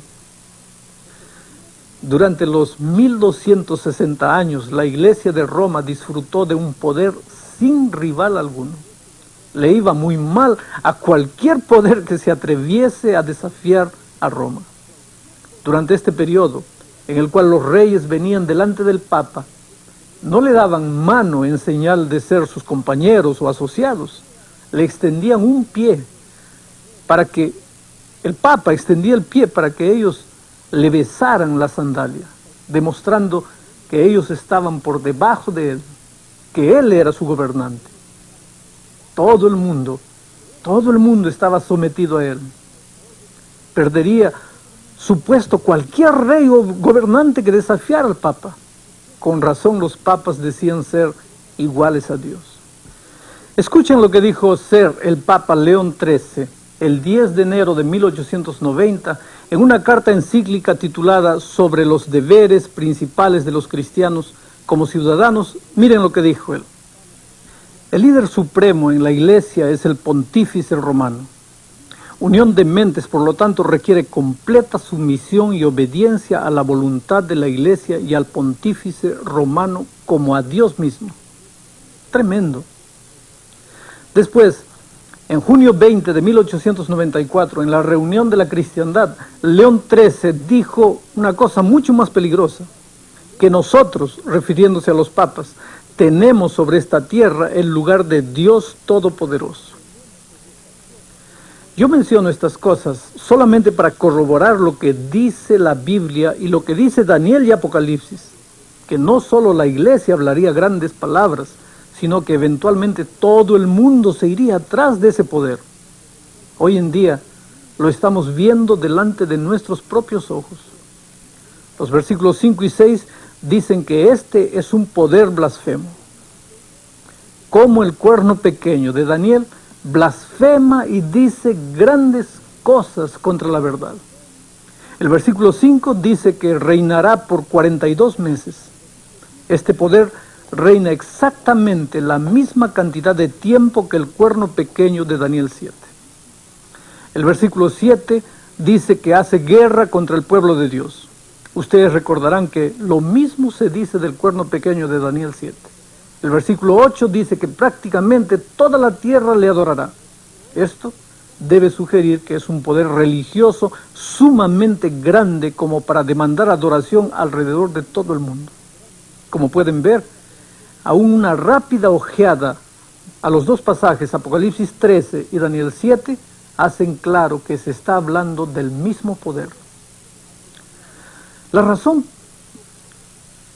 Durante los 1260 años, la Iglesia de Roma disfrutó de un poder sin rival alguno. Le iba muy mal a cualquier poder que se atreviese a desafiar a Roma. Durante este periodo, en el cual los reyes venían delante del Papa, no le daban mano en señal de ser sus compañeros o asociados, le extendían un pie para que el Papa extendía el pie para que ellos le besaran la sandalia, demostrando que ellos estaban por debajo de él, que él era su gobernante. Todo el mundo estaba sometido a él. Perdería su puesto cualquier rey o gobernante que desafiara al Papa. Con razón los papas decían ser iguales a Dios. Escuchen lo que dijo ser el Papa León XIII el 10 de enero de 1890 en una carta encíclica titulada Sobre los deberes principales de los cristianos como ciudadanos. Miren lo que dijo él. El líder supremo en la Iglesia es el pontífice romano. Unión de mentes, por lo tanto, requiere completa sumisión y obediencia a la voluntad de la Iglesia y al pontífice romano como a Dios mismo. Tremendo. Después, en junio 20 de 1894, en la reunión de la cristiandad, León XIII dijo una cosa mucho más peligrosa, que nosotros, refiriéndose a los papas, tenemos sobre esta tierra el lugar de Dios Todopoderoso. Yo menciono estas cosas solamente para corroborar lo que dice la Biblia y lo que dice Daniel y Apocalipsis, que no solo la Iglesia hablaría grandes palabras, sino que eventualmente todo el mundo se iría atrás de ese poder. Hoy en día lo estamos viendo delante de nuestros propios ojos. Los versículos 5 y 6 dicen que este es un poder blasfemo. Como el cuerno pequeño de Daniel blasfema y dice grandes cosas contra la verdad. El versículo 5 dice que reinará por 42 meses. Este poder reina exactamente la misma cantidad de tiempo que el cuerno pequeño de Daniel 7. El versículo 7 dice que hace guerra contra el pueblo de Dios. Ustedes recordarán que lo mismo se dice del cuerno pequeño de Daniel 7. El versículo 8 dice que prácticamente toda la tierra le adorará. Esto debe sugerir que es un poder religioso sumamente grande como para demandar adoración alrededor de todo el mundo. Como pueden ver, aún una rápida ojeada a los dos pasajes, Apocalipsis 13 y Daniel 7, hacen claro que se está hablando del mismo poder. La razón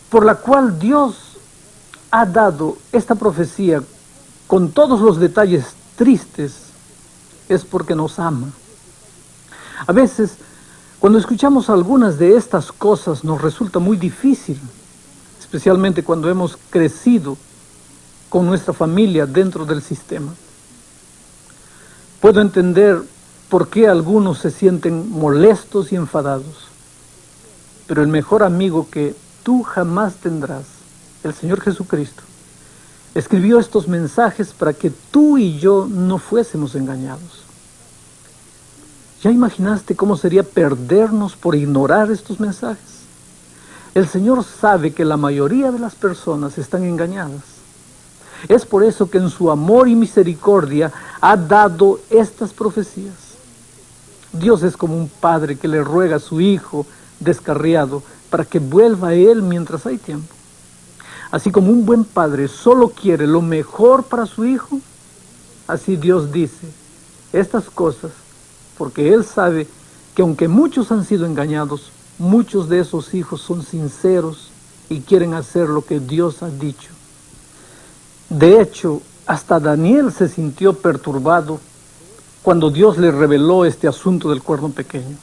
por la cual Dios ha dado esta profecía con todos los detalles tristes es porque nos ama. A veces, cuando escuchamos algunas de estas cosas, nos resulta muy difícil, especialmente cuando hemos crecido con nuestra familia dentro del sistema. Puedo entender por qué algunos se sienten molestos y enfadados, pero el mejor amigo que tú jamás tendrás, el Señor Jesucristo, escribió estos mensajes para que tú y yo no fuésemos engañados. ¿Ya imaginaste cómo sería perdernos por ignorar estos mensajes? El Señor sabe que la mayoría de las personas están engañadas. Es por eso que en su amor y misericordia ha dado estas profecías. Dios es como un padre que le ruega a su hijo descarriado para que vuelva a él mientras hay tiempo. Así como un buen padre solo quiere lo mejor para su hijo, así Dios dice estas cosas porque Él sabe que aunque muchos han sido engañados, muchos de esos hijos son sinceros y quieren hacer lo que Dios ha dicho. De hecho, hasta Daniel se sintió perturbado cuando Dios le reveló este asunto del cuerno pequeño.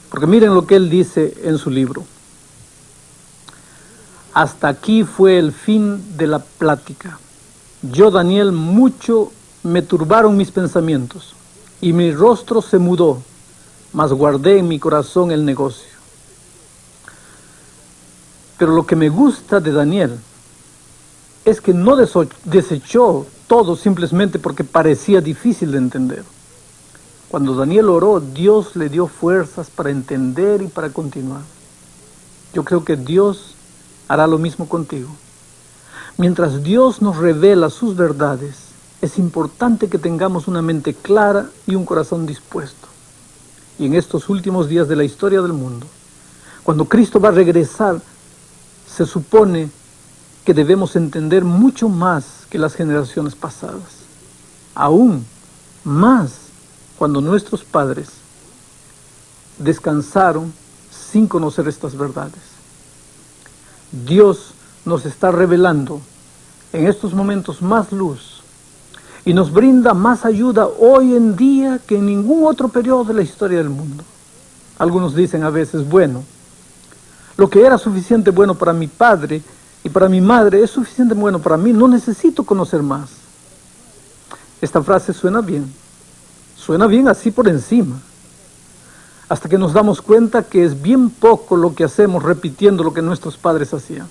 Porque miren lo que él dice en su libro. Hasta aquí fue el fin de la plática. Yo, Daniel, mucho me turbaron mis pensamientos, y mi rostro se mudó, mas guardé en mi corazón el negocio. Pero lo que me gusta de Daniel es que no desechó todo simplemente porque parecía difícil de entender. Cuando Daniel oró, Dios le dio fuerzas para entender y para continuar. Yo creo que Dios hará lo mismo contigo. Mientras Dios nos revela sus verdades, es importante que tengamos una mente clara y un corazón dispuesto. Y en estos últimos días de la historia del mundo, cuando Cristo va a regresar, se supone que debemos entender mucho más que las generaciones pasadas. Aún más cuando nuestros padres descansaron sin conocer estas verdades. Dios nos está revelando en estos momentos más luz y nos brinda más ayuda hoy en día que en ningún otro periodo de la historia del mundo. Algunos dicen a veces, bueno, lo que era suficiente bueno para mi padre y para mi madre es suficiente bueno para mí, no necesito conocer más. Esta frase suena bien así por encima, hasta que nos damos cuenta que es bien poco lo que hacemos repitiendo lo que nuestros padres hacían.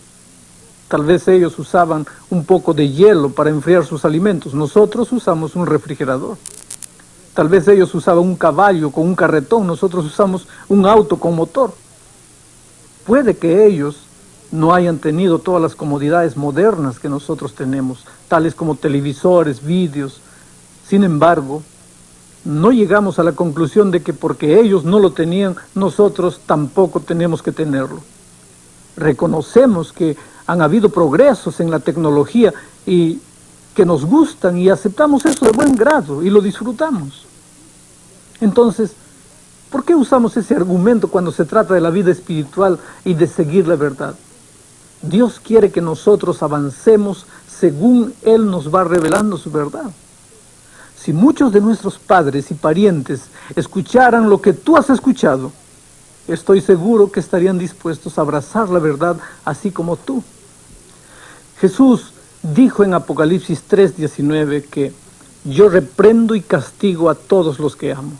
Tal vez ellos usaban un poco de hielo para enfriar sus alimentos, nosotros usamos un refrigerador. Tal vez ellos usaban un caballo con un carretón, nosotros usamos un auto con motor. Puede que ellos no hayan tenido todas las comodidades modernas que nosotros tenemos, tales como televisores, vídeos. Sin embargo, no llegamos a la conclusión de que porque ellos no lo tenían, nosotros tampoco tenemos que tenerlo. Reconocemos que han habido progresos en la tecnología y que nos gustan y aceptamos eso de buen grado y lo disfrutamos. Entonces, ¿por qué usamos ese argumento cuando se trata de la vida espiritual y de seguir la verdad? Dios quiere que nosotros avancemos según Él nos va revelando su verdad. Si muchos de nuestros padres y parientes escucharan lo que tú has escuchado, estoy seguro que estarían dispuestos a abrazar la verdad así como tú. Jesús dijo en Apocalipsis 3:19 que yo reprendo y castigo a todos los que amo.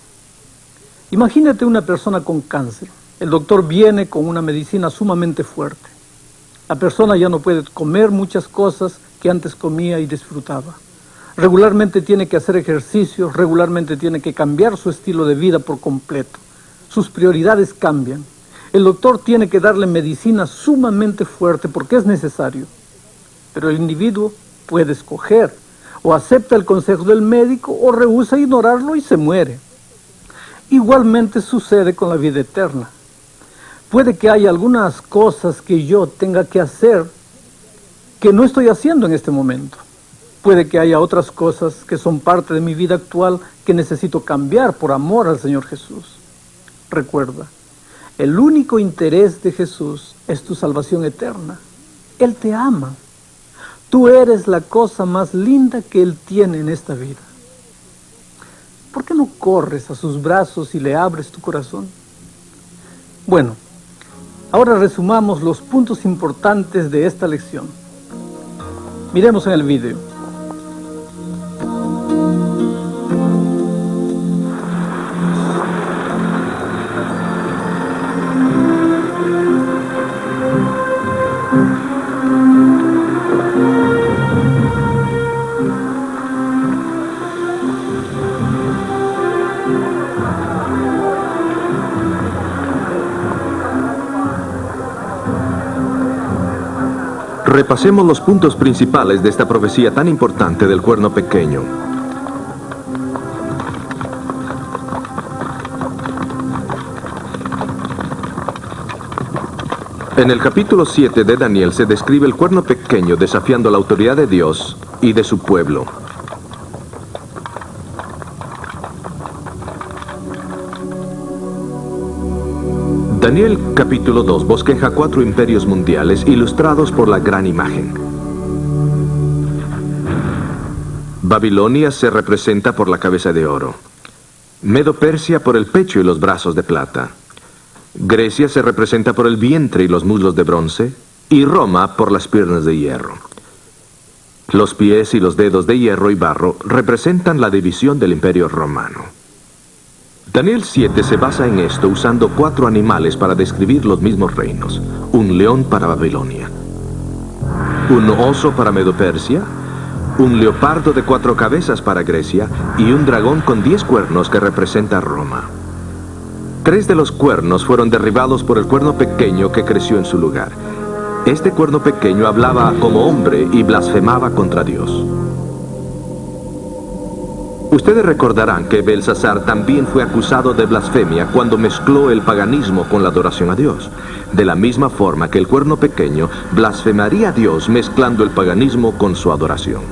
Imagínate una persona con cáncer. El doctor viene con una medicina sumamente fuerte. La persona ya no puede comer muchas cosas que antes comía y disfrutaba. Regularmente tiene que hacer ejercicio, regularmente tiene que cambiar su estilo de vida por completo. Sus prioridades cambian. El doctor tiene que darle medicina sumamente fuerte porque es necesario. Pero el individuo puede escoger, o acepta el consejo del médico o rehúsa ignorarlo y se muere. Igualmente sucede con la vida eterna. Puede que haya algunas cosas que yo tenga que hacer que no estoy haciendo en este momento. Puede que haya otras cosas que son parte de mi vida actual que necesito cambiar por amor al Señor Jesús. Recuerda, el único interés de Jesús es tu salvación eterna. Él te ama. Tú eres la cosa más linda que Él tiene en esta vida. ¿Por qué no corres a sus brazos y le abres tu corazón? Bueno, ahora resumamos los puntos importantes de esta lección. Miremos en el video. Repasemos los puntos principales de esta profecía tan importante del cuerno pequeño. En el capítulo 7 de Daniel se describe el cuerno pequeño desafiando la autoridad de Dios y de su pueblo. Daniel capítulo 2 bosqueja 4 imperios mundiales ilustrados por la gran imagen. Babilonia se representa por la cabeza de oro, Medo-Persia por el pecho y los brazos de plata, Grecia se representa por el vientre y los muslos de bronce, y Roma por las piernas de hierro. Los pies y los dedos de hierro y barro representan la división del imperio romano. Daniel 7 se basa en esto usando 4 animales para describir los mismos reinos. Un león para Babilonia, un oso para Medo-Persia, un leopardo de 4 cabezas para Grecia y un dragón con 10 cuernos que representa a Roma. 3 de los cuernos fueron derribados por el cuerno pequeño que creció en su lugar. Este cuerno pequeño hablaba como hombre y blasfemaba contra Dios. Ustedes recordarán que Belsasar también fue acusado de blasfemia cuando mezcló el paganismo con la adoración a Dios. De la misma forma que el cuerno pequeño blasfemaría a Dios mezclando el paganismo con su adoración.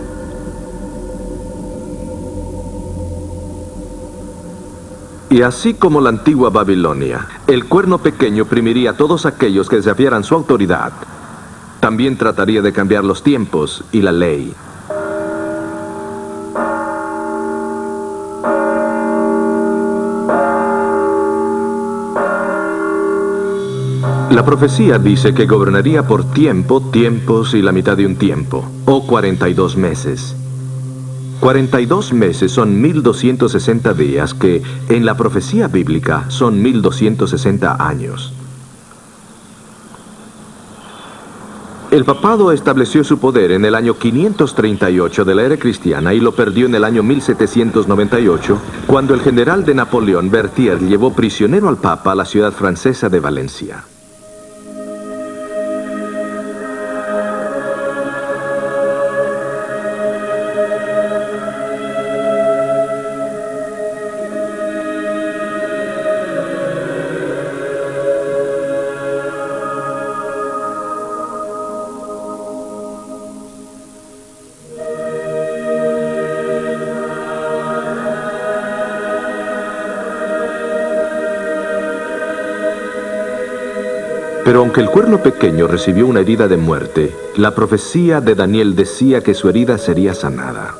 Y así como la antigua Babilonia, el cuerno pequeño oprimiría a todos aquellos que desafiaran su autoridad. También trataría de cambiar los tiempos y la ley. La profecía dice que gobernaría por tiempo, tiempos y la mitad de un tiempo, o 42 meses. 42 meses son 1260 días, que en la profecía bíblica son 1260 años. El papado estableció su poder en el año 538 de la era cristiana y lo perdió en el año 1798, cuando el general de Napoleón, Berthier, llevó prisionero al papa a la ciudad francesa de Valencia. Pero aunque el cuerno pequeño recibió una herida de muerte, la profecía de Daniel decía que su herida sería sanada.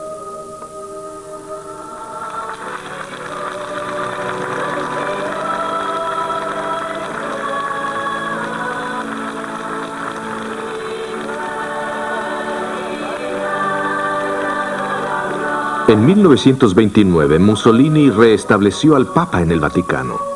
En 1929, Mussolini reestableció al Papa en el Vaticano.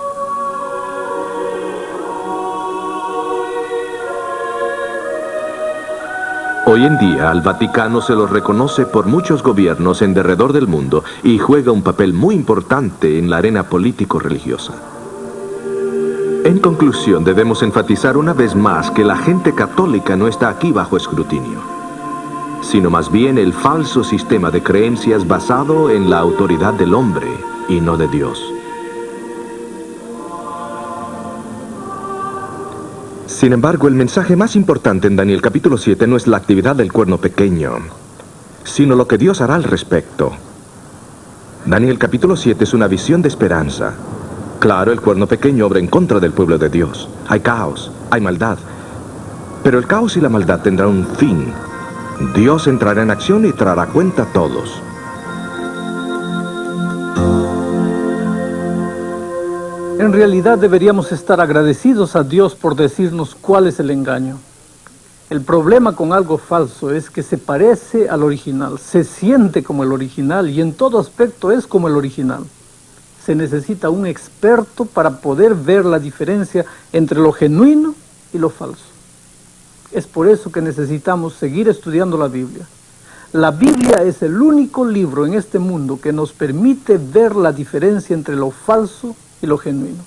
Hoy en día, al Vaticano se lo reconoce por muchos gobiernos en derredor del mundo y juega un papel muy importante en la arena político-religiosa. En conclusión, debemos enfatizar una vez más que la gente católica no está aquí bajo escrutinio, sino más bien el falso sistema de creencias basado en la autoridad del hombre y no de Dios. Sin embargo, el mensaje más importante en Daniel capítulo 7 no es la actividad del cuerno pequeño, sino lo que Dios hará al respecto. Daniel capítulo 7 es una visión de esperanza. Claro, el cuerno pequeño obra en contra del pueblo de Dios. Hay caos, hay maldad. Pero el caos y la maldad tendrán un fin. Dios entrará en acción y traerá cuenta a todos. En realidad deberíamos estar agradecidos a Dios por decirnos cuál es el engaño. El problema con algo falso es que se parece al original, se siente como el original y en todo aspecto es como el original. Se necesita un experto para poder ver la diferencia entre lo genuino y lo falso. Es por eso que necesitamos seguir estudiando la Biblia. La Biblia es el único libro en este mundo que nos permite ver la diferencia entre lo falso y lo genuino.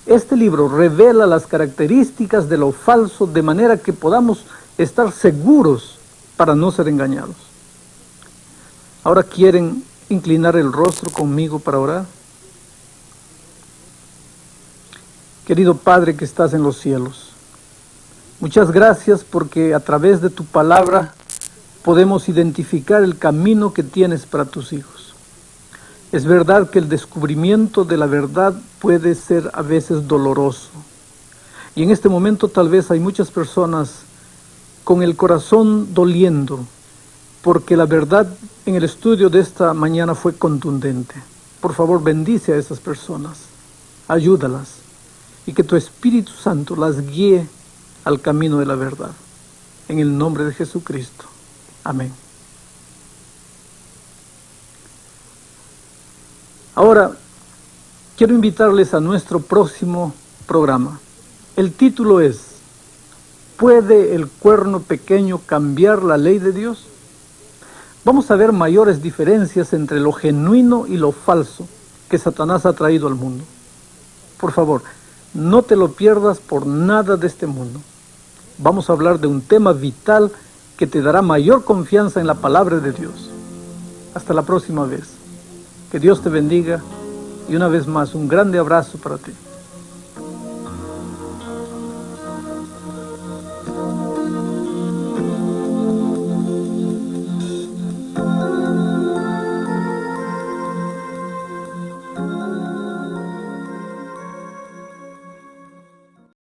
Este libro revela las características de lo falso de manera que podamos estar seguros para no ser engañados. Ahora, ¿quieren inclinar el rostro conmigo para orar? Querido Padre que estás en los cielos, muchas gracias porque a través de tu palabra podemos identificar el camino que tienes para tus hijos. Es verdad que el descubrimiento de la verdad puede ser a veces doloroso. Y en este momento tal vez hay muchas personas con el corazón doliendo, porque la verdad en el estudio de esta mañana fue contundente. Por favor, bendice a esas personas, ayúdalas, y que tu Espíritu Santo las guíe al camino de la verdad. En el nombre de Jesucristo. Amén. Ahora, quiero invitarles a nuestro próximo programa. El título es, ¿puede el cuerno pequeño cambiar la ley de Dios? Vamos a ver mayores diferencias entre lo genuino y lo falso que Satanás ha traído al mundo. Por favor, no te lo pierdas por nada de este mundo. Vamos a hablar de un tema vital que te dará mayor confianza en la palabra de Dios. Hasta la próxima vez. Que Dios te bendiga y una vez más un grande abrazo para ti.